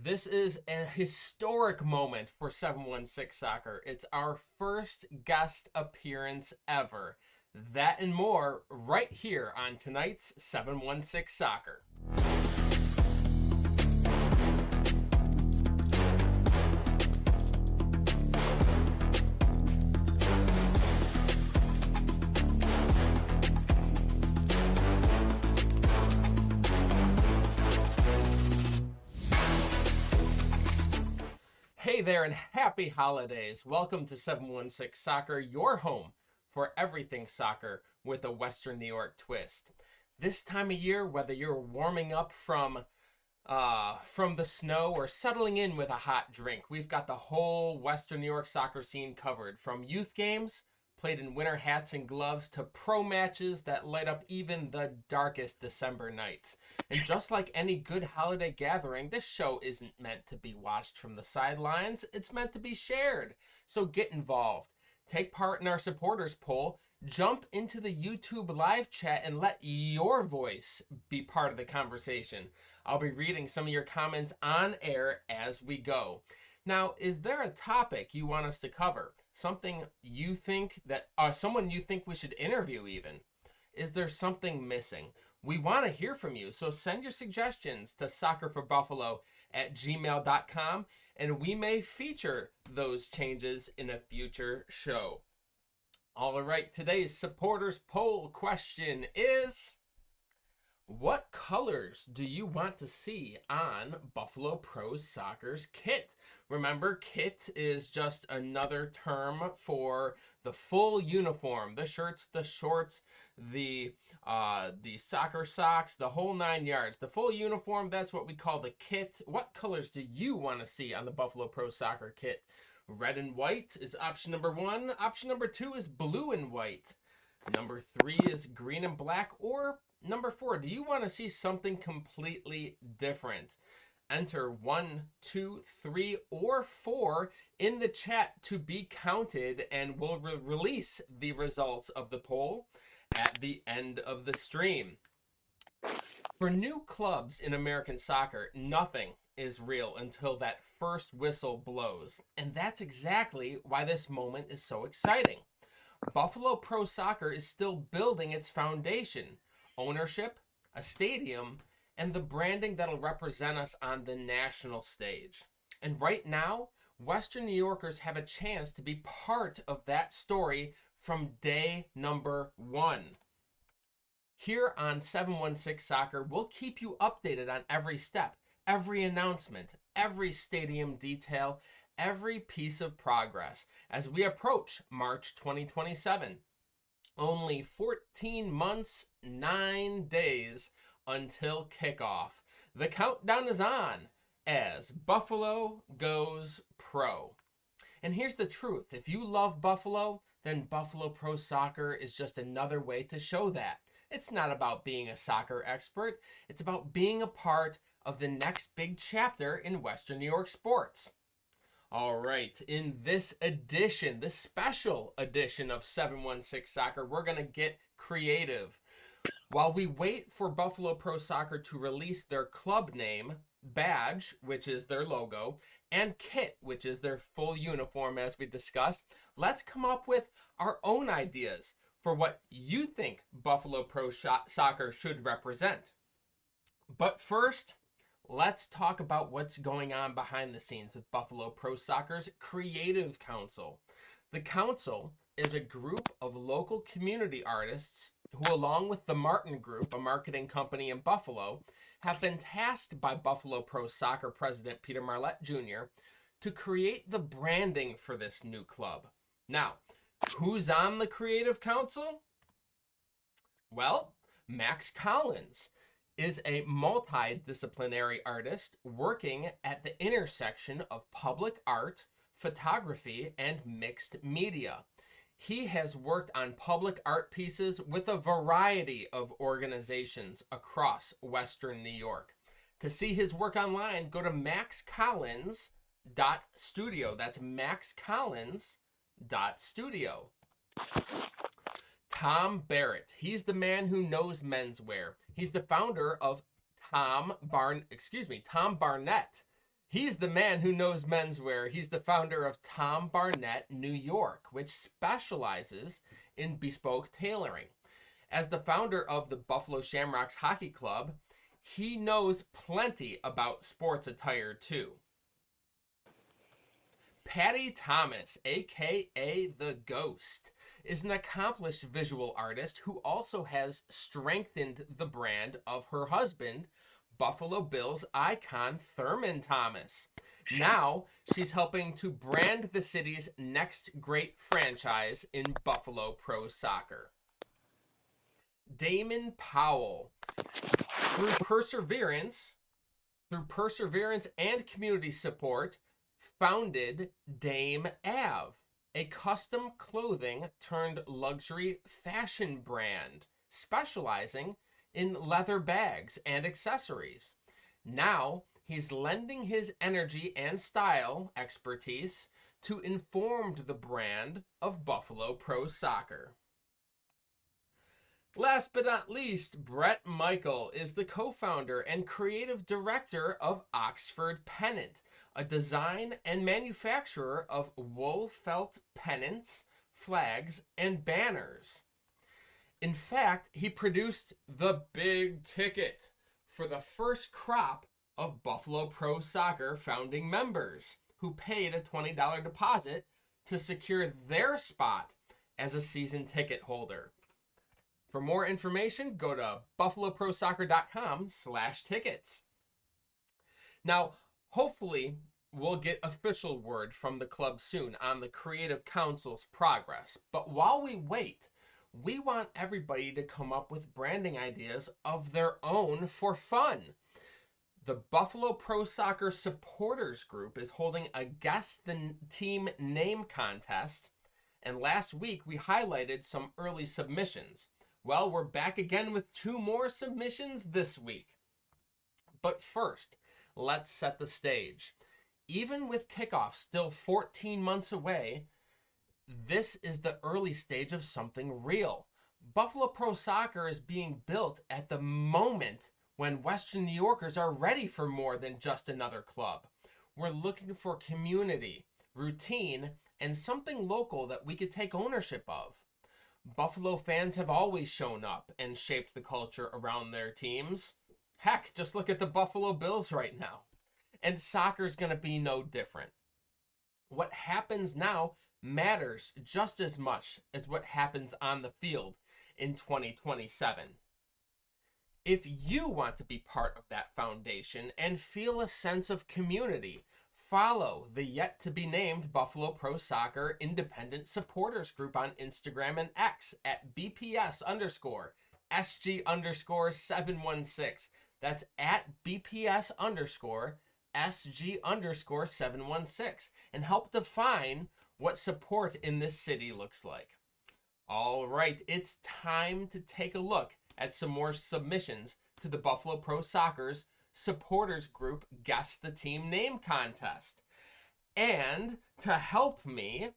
This is a historic moment for 716 Soccer. It's our first guest appearance ever. That and more right here on tonight's 716 Soccer. Hey there and happy holidays. Welcome to 716 Soccer, your home for everything soccer with a Western New York twist. This time of year, whether you're warming up from the snow or settling in with a hot drink, we've got the whole Western New York soccer scene covered, from youth games played in winter hats and gloves to pro matches that light up even the darkest December nights. And just like any good holiday gathering, this show isn't meant to be watched from the sidelines, it's meant to be shared. So get involved. Take part in our supporters poll, jump into the YouTube live chat, and let your voice be part of the conversation. I'll be reading some of your comments on air as we go. Now, is there a topic you want us to cover? Something you think that, someone you think we should interview even? Is there something missing? We want to hear from you, so send your suggestions to soccerforbuffalo@gmail.com, and we may feature those changes in a future show. All right, today's supporters poll question is: what colors do you want to see on Buffalo Pro Soccer's kit? Remember, kit is just another term for the full uniform, the shirts, the shorts, the soccer socks, the whole 9 yards. The full uniform, that's what we call the kit. What colors do you want to see on the Buffalo Pro Soccer kit? Red and white is option number 1. Option number 2 is blue and white. Number 3 is green and black. Or number 4, do you want to see something completely different? Enter 1, 2, 3, or 4 in the chat to be counted, and we'll release the results of the poll at the end of the stream. For new clubs in American soccer, nothing is real until that first whistle blows. And that's exactly why this moment is so exciting. Buffalo Pro Soccer is still building its foundation: ownership, a stadium, and the branding that'll represent us on the national stage. And right now, Western New Yorkers have a chance to be part of that story from day number 1. Here on 716 Soccer, we'll keep you updated on every step, every announcement, every stadium detail, every piece of progress as we approach March 2027. Only 14 months, 9 days until kickoff. The countdown is on as Buffalo goes pro. And here's the truth: if you love Buffalo, then Buffalo Pro Soccer is just another way to show that. It's not about being a soccer expert, it's about being a part of the next big chapter in Western New York sports. All right, in this edition, this special edition of 716 Soccer, we're going to get creative. While we wait for Buffalo Pro Soccer to release their club name, badge, which is their logo, and kit, which is their full uniform as we discussed, let's come up with our own ideas for what you think Buffalo Pro Soccer should represent. But first, let's talk about what's going on behind the scenes with Buffalo Pro Soccer's Creative Council. The council is a group of local community artists who, along with the Martin Group, a marketing company in Buffalo, have been tasked by Buffalo Pro Soccer president Peter Marlett Jr. to create the branding for this new club. Now, who's on the Creative Council? Well, Max Collins is a multidisciplinary artist working at the intersection of public art, photography, and mixed media. He has worked on public art pieces with a variety of organizations across Western New York. To see his work online, go to maxcollins.studio. That's maxcollins.studio. Tom Barrett. He's the man who knows menswear. He's the founder of Tom Barnett He's the man who knows menswear. He's the founder of Tom Barnett New York, which specializes in bespoke tailoring. As the founder of the Buffalo Shamrocks Hockey Club, he knows plenty about sports attire too. Patty Thomas, aka The Ghost, is an accomplished visual artist who also has strengthened the brand of her husband, Buffalo Bills icon Thurman Thomas. Now she's helping to brand the city's next great franchise in Buffalo Pro Soccer. Damon Powell, through perseverance and community support, founded Dame Av, a custom clothing turned luxury fashion brand specializing in leather bags and accessories. Now he's lending his energy and style expertise to inform the brand of Buffalo Pro Soccer. Last but not least, Brett Michael is the co-founder and creative director of Oxford Pennant, a design and manufacturer of wool felt pennants, flags, and banners. In fact, he produced the big ticket for the first crop of Buffalo Pro Soccer founding members who paid a $20 deposit to secure their spot as a season ticket holder. For more information, go to buffaloprosoccer.com/tickets. Now, hopefully, we'll get official word from the club soon on the Creative Council's progress. But while we wait, we want everybody to come up with branding ideas of their own for fun. The Buffalo Pro Soccer Supporters Group is holding a Guess the Team Name contest, and last week we highlighted some early submissions. Well, we're back again with 2 more submissions this week. But first, let's set the stage. Even with kickoff still 14 months away, this is the early stage of something real. Buffalo Pro Soccer is being built at the moment when Western New Yorkers are ready for more than just another club. We're looking for community, routine, and something local that we could take ownership of. Buffalo fans have always shown up and shaped the culture around their teams. Heck, just look at the Buffalo Bills right now. And soccer's going to be no different. What happens now matters just as much as what happens on the field in 2027. If you want to be part of that foundation and feel a sense of community, follow the yet-to-be-named Buffalo Pro Soccer Independent Supporters Group on Instagram and X at BPS_SG_716. That's at BPS_SG_716, and help define what support in this city looks like. All right, it's time to take a look at some more submissions to the Buffalo Pro Soccer's Supporters Group Guess the Team Name contest. And to help me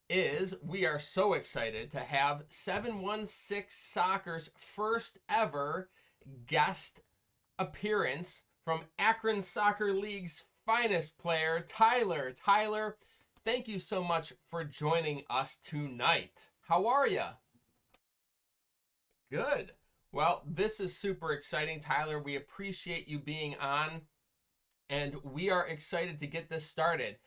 is we are so excited to have 716Soccer's first ever guest appearance from Akron Soccer League's finest player, Tyler. Tyler, thank you so much for joining us tonight. How are you? Good. Well, this is super exciting, Tyler. We appreciate you being on, and we are excited to get this started.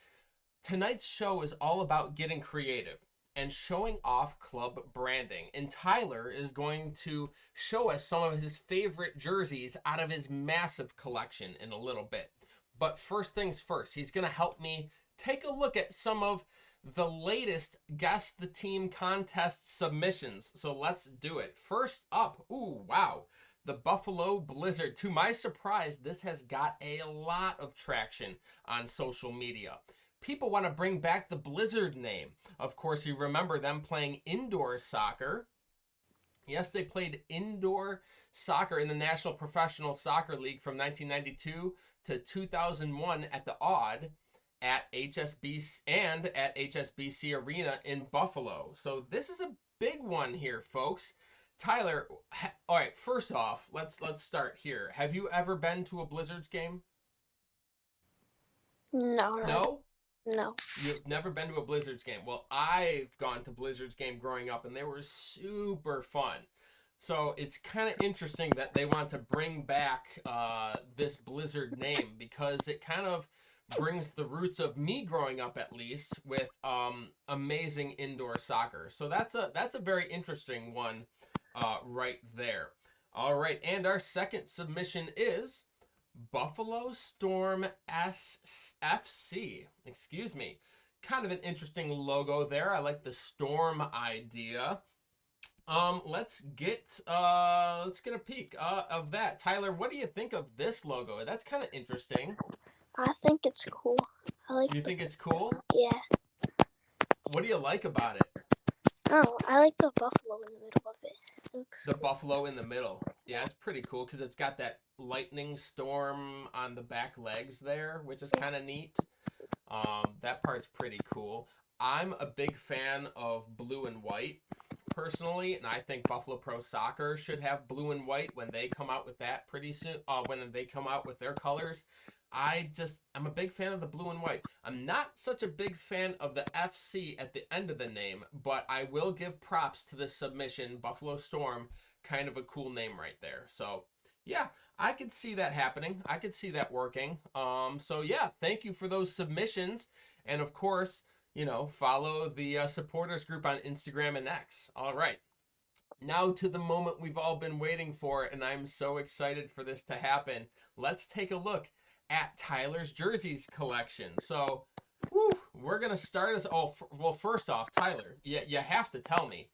Tonight's show is all about getting creative and showing off club branding, and Tyler is going to show us some of his favorite jerseys out of his massive collection in a little bit. But first things first, he's going to help me take a look at some of the latest Guess the Team contest submissions. So let's do it. First up, ooh, wow, the Buffalo Blizzard. To my surprise, this has got a lot of traction on social media. People want to bring back the Blizzard name. Of course, you remember them playing indoor soccer. Yes, they played indoor soccer in the National Professional Soccer League from 1992 to 2001 at the Odd at HSBC Arena in Buffalo. So this is a big one here, folks. Tyler, all right, first off, let's start here. Have you ever been to a Blizzards game? No, not No? no. You've never been to a Blizzards game. Well, I've gone to Blizzards game growing up and they were super fun. So it's kind of interesting that they want to bring back this Blizzard name because it kind of brings the roots of me growing up, at least, with amazing indoor soccer. So that's a very interesting one right there. All right, and our second submission is Buffalo Storm SFC. Excuse me. Kind of an interesting logo there. I like the storm idea. Let's get a peek of that. Tyler, what do you think of this logo? That's kind of interesting. I think it's cool. I like You the think it's cool? yeah. What do you like about it? Oh, I like the buffalo in the middle of it. It looks The cool. buffalo in the middle. Yeah, it's pretty cool because it's got that lightning storm on the back legs there, which is Yeah. kind of neat. That part's pretty cool. I'm a big fan of blue and white personally, and I think Buffalo Pro Soccer should have blue and white when they come out with that pretty soon. When they come out with their colors, I'm a big fan of the blue and white. I'm not such a big fan of the FC at the end of the name, but I will give props to the submission Buffalo Storm. Kind of a cool name right there. So yeah, I could see that happening. I could see that working. So yeah, thank you for those submissions, and of course, follow the supporters group on Instagram and X. All right, now to the moment we've all been waiting for, and I'm so excited for this to happen. Let's take a look at Tyler's jerseys collection. So, we're gonna start as well. First off, Tyler, you have to tell me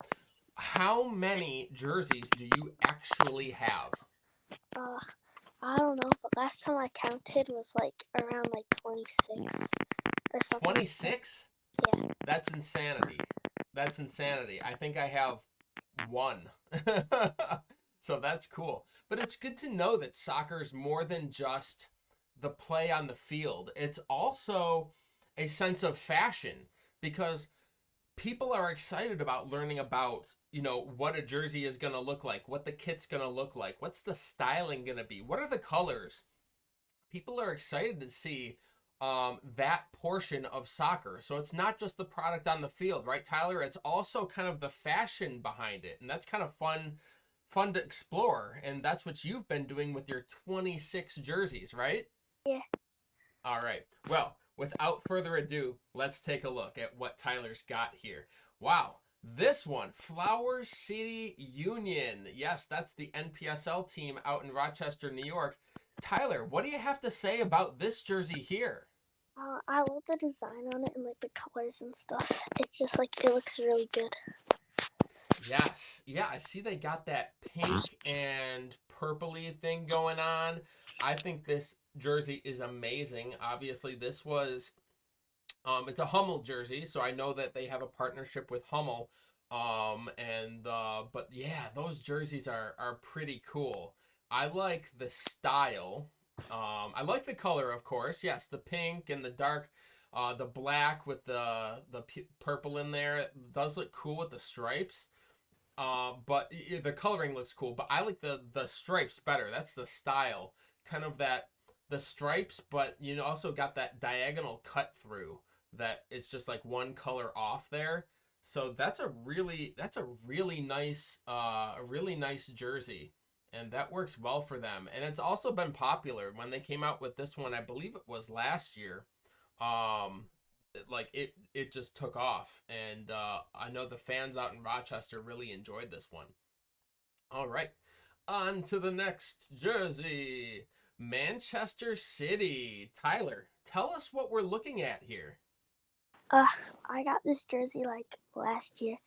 how many jerseys do you actually have? Uh, I don't know, but last time I counted was like around like 26 or something like that. 26? Yeah. That's insanity. That's insanity. I think I have one. So that's cool. But it's good to know that soccer is more than just the play on the field. It's also a sense of fashion because people are excited about learning about, what a jersey is going to look like, what the kit's going to look like, what's the styling going to be, what are the colors. People are excited to see that portion of soccer. So it's not just the product on the field, right, Tyler? It's also kind of the fashion behind it, and that's kind of fun to explore. And that's what you've been doing with your 26 jerseys, right? Yeah. All right. Well, without further ado, let's take a look at what Tyler's got here. Wow. This one, Flower City Union. Yes, that's the NPSL team out in Rochester, New York. Tyler, what do you have to say about this jersey here? I love the design on it and like the colors and stuff. It's just like it looks really good. Yes. Yeah, I see they got that pink and purpley thing going on. I think this jersey is amazing. Obviously, this was it's a Hummel jersey, so I know that they have a partnership with Hummel. And but yeah, those jerseys are pretty cool. I like the style. I like the color, of course. Yes, the pink and the dark, the black with the purple in there. It does look cool with the stripes. But the coloring looks cool. But I like the stripes better. That's the style, kind of that the stripes, but also got that diagonal cut through that it's just like one color off there. So that's a really nice jersey, and that works well for them. And it's also been popular when they came out with this one. I believe it was last year. Um, it just took off, and I know the fans out in Rochester really enjoyed this one. All right, on to the next jersey, Manchester City. Tyler, tell us what we're looking at here. Uh, I got this jersey like last year,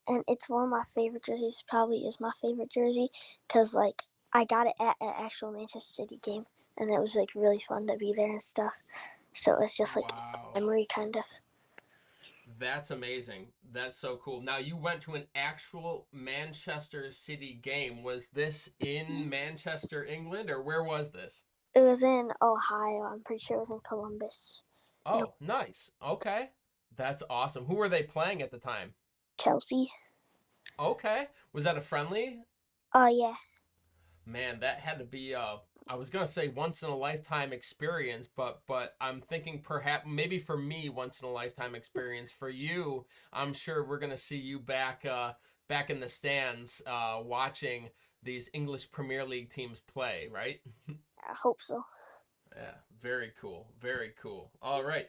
and it's one of my favorite jerseys. Probably is my favorite jersey because like I got it at an actual Manchester City game, and it was like really fun to be there and stuff. So it's just like a Wow, memory kind of. that's amazing. That's so cool. Now you went to an actual Manchester City game. Was this in Manchester, England, or where was this? It was in Ohio. I'm pretty sure it was in Columbus. You know, Oh, nice. Okay. That's awesome. Who were they playing at the time? Chelsea. Okay. Was that a friendly? Yeah. Man, that had to be I was gonna say once in a lifetime experience, but I'm thinking perhaps maybe for me once in a lifetime experience. For you, I'm sure we're gonna see you back in the stands watching these English Premier League teams play, right? I hope so. Yeah, very cool, very cool. All right,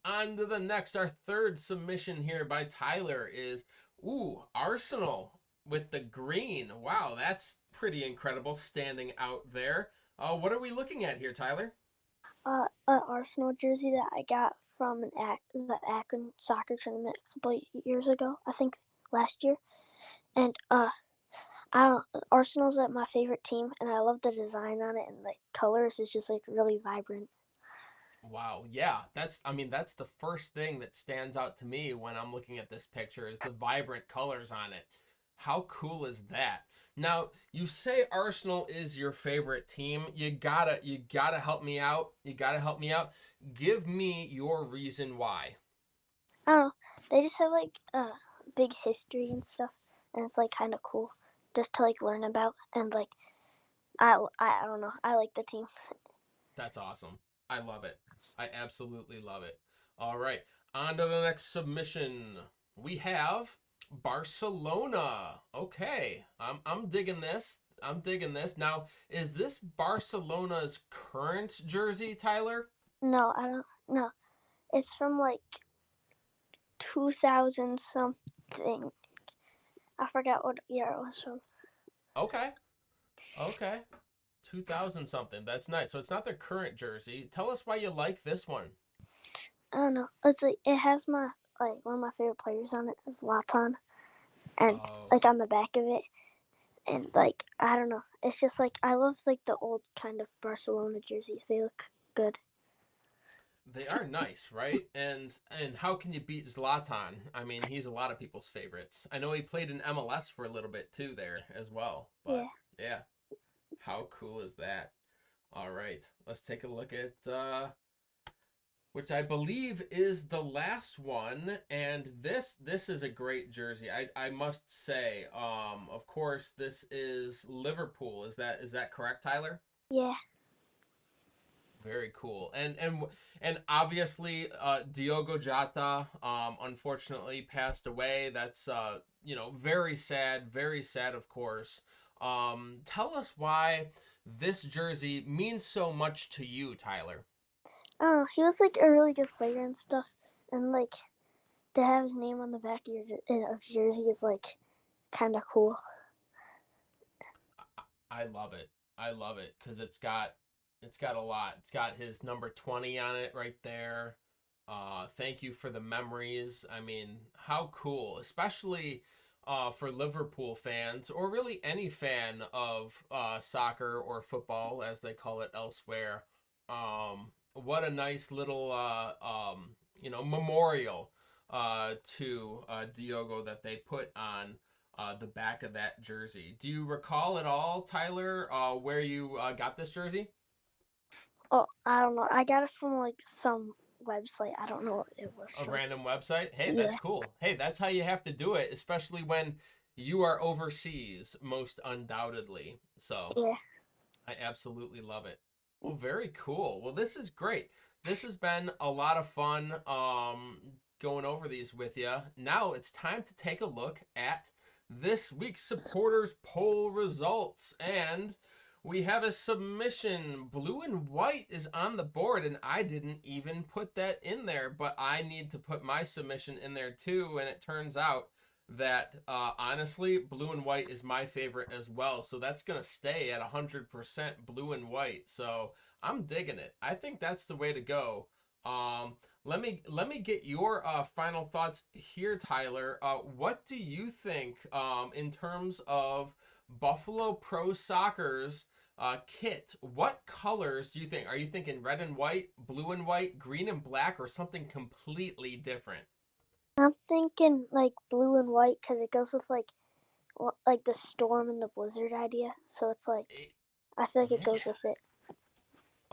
on to the next. Our third submission here by Tyler is, ooh, Arsenal with the green. Wow, that's pretty incredible standing out there. What are we looking at here, Tyler? An Arsenal jersey that I got from the Akron soccer tournament a couple of years ago. I think last year. And Arsenal's like my favorite team, and I love the design on it and the colors is just like really vibrant. Wow, yeah, I mean, that's the first thing that stands out to me when I'm looking at this picture is the vibrant colors on it. How cool is that? Now, you say Arsenal is your favorite team. You gotta help me out. You gotta help me out. Give me your reason why. I don't know. They just have like big history and stuff, and it's like kind of cool just to like learn about. And like I don't know. I like the team. That's awesome. I love it. I absolutely love it. All right, on to the next submission. We have Barcelona. Okay, I'm digging this. I'm digging this. Now, is this Barcelona's current jersey, Tyler? No, I don't. No, it's from like 2000 something. I forgot what year it was from. Okay, okay. 2000 something. That's nice. So it's not their current jersey. Tell us why you like this one. I don't know. It's like it has my like one of my favorite players on it is Zlatan, and Oh, like on the back of it, and like I don't know. It's just like I love like the old kind of Barcelona jerseys. They look good. they are nice, right? And how can you beat Zlatan? I mean, he's a lot of people's favorites. I know he played in MLS for a little bit too there as well. Yeah. But yeah, how cool is that? All right, let's take a look at which I believe is the last one. And this is a great jersey. I must say. Of course, this is Liverpool. Is that correct, Tyler? Yeah. Very cool. And obviously Diogo Jota unfortunately passed away. That's very sad of course. Tell us why this jersey means so much to you, Tyler. I don't know. He was like a really good player and stuff, and like to have his name on the back of your jersey is like kind of cool. I love it. I love it cuz it's got a lot. It's got his number 20 on it right there. Thank you for the memories. I mean, how cool, especially for Liverpool fans, or really any fan of soccer or football, as they call it elsewhere. What a nice little, memorial to Diogo that they put on the back of that jersey. Do you recall at all, Tyler, where you got this jersey? Oh, I don't know. I got it from like some website. I don't know what it was A from. random website? Hey, that's Yeah. cool. Hey, that's how you have to do it, especially when you are overseas, most undoubtedly. So Yeah. I absolutely love it. Well, very cool. Well, this is great. This has been a lot of fun going over these with you. Now it's time to take a look at this week's supporters poll results. And we have a submission. Blue and white is on the board, and I didn't even put that in there, but I need to put my submission in there too. And it turns out that honestly, blue and white is my favorite as well. So that's gonna stay at 100% blue and white. So I'm digging it. I think that's the way to go. Um, let me get your final thoughts here, Tyler. What do you think in terms of Buffalo Pro Soccer's kit? What colors do you think? Are you thinking red and white, blue and white, green and black, or something completely different? I'm thinking like blue and white because it goes with like the storm and the blizzard idea. So it's like It, I feel like it yeah. goes with it.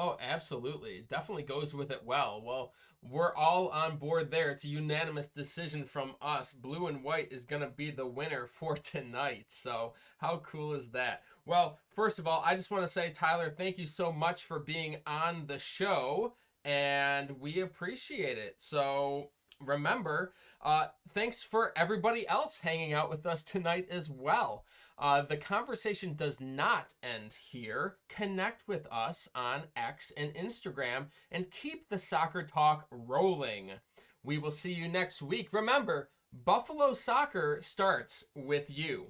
Oh, absolutely. It definitely goes with it well. Well, we're all on board there. It's a unanimous decision from us. Blue and white is going to be the winner for tonight. So, how cool is that? Well, first of all, I just want to say, Tyler, thank you so much for being on the show, and we appreciate it. So, remember, thanks for everybody else hanging out with us tonight as well. The conversation does not end here. Connect with us on X and Instagram and keep the soccer talk rolling. We will see you next week. Remember, Buffalo Soccer starts with you.